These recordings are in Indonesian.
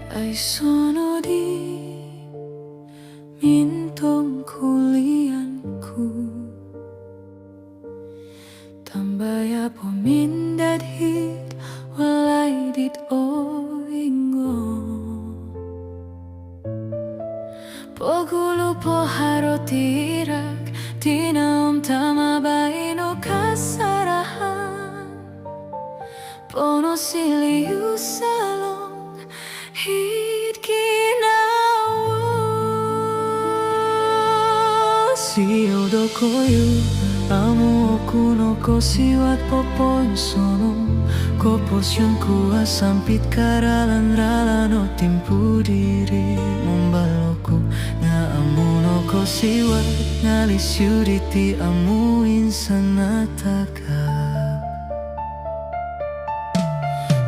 Ay sono di mintong kulianku tambaya pomindat hit walay dit oingo pogulo po harotirak tinaom tama baino kasarahan pono siliu salong hit ginawa siyo do koyu amo kuno ko siwat popon sono ko posyon kuha sampit karalan ralano timpu diri membaloku nga amuno ko siwat ngalis yuriti amu insan nataka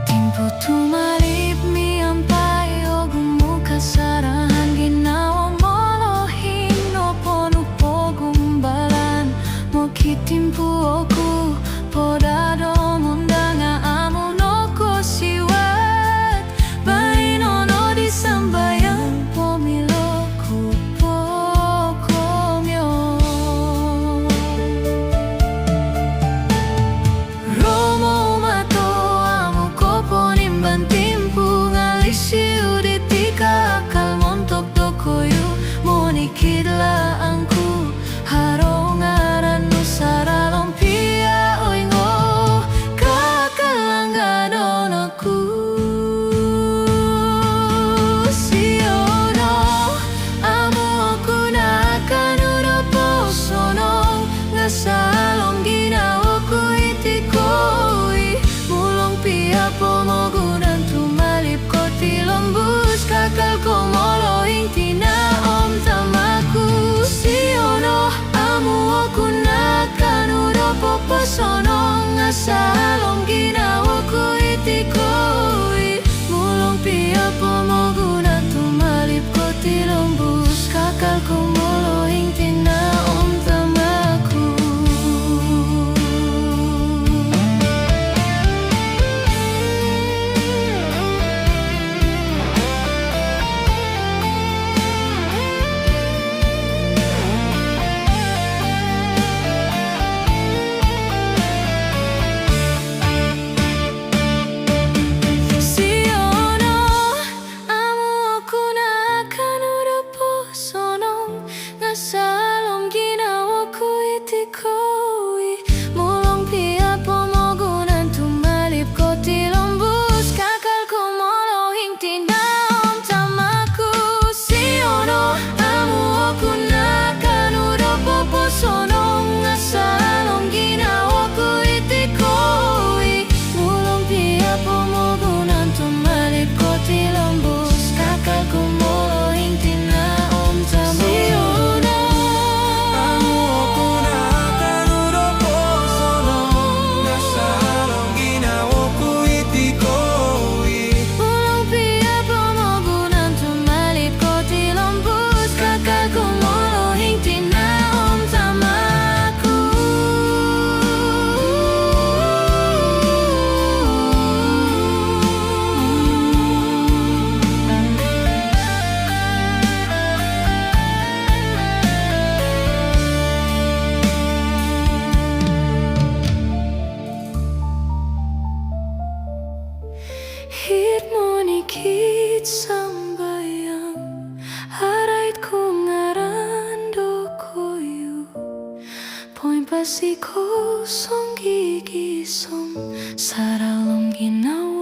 timpu tumalip mi ampai ogumu kasarahan ginawa molohin no ponu pogumbalan mo kitimpu oku podado mundanga amu no ko siwat baino no disambayang pomilo ku pokomyo romo mato amu ko ponimban timpu ngalisi uditika akal montok dokoyu monikidla angku harongaran nusara lompia oingo kakalanggadonoku siono amu aku nakan uropo sono ngasalong ginawaku itikoi mulong pia pomogunan tumalip ko tilombus kakal ko molo intina om tamaku siono amu aku nakan uropo sono ngasalong ginawaku itikoi mulong pia pomogunan tumalip ko tilombus kakal ko molo intina om tamaku siono amu aku nakan uropo sono ngasalong ginawaku itikoi mulong pia pomogunan tumalip ko tilombus kakal ko molo intina om tamaku siono amu aku nakan uropo sono ngasalong ginawaku itikoi mulong pia pomogunan tumalip ko tilombus kakal ko molo intina om tamaku siono amu aku nakan uropo sono ngasalong ginawaku itikoi mulong pia pomogunan tumalip ko tilombus kakal ko molo intina om tamaku hit monikit sambayang harait ko ngarando koyu poin pasi kosong gigi som saralong ginawa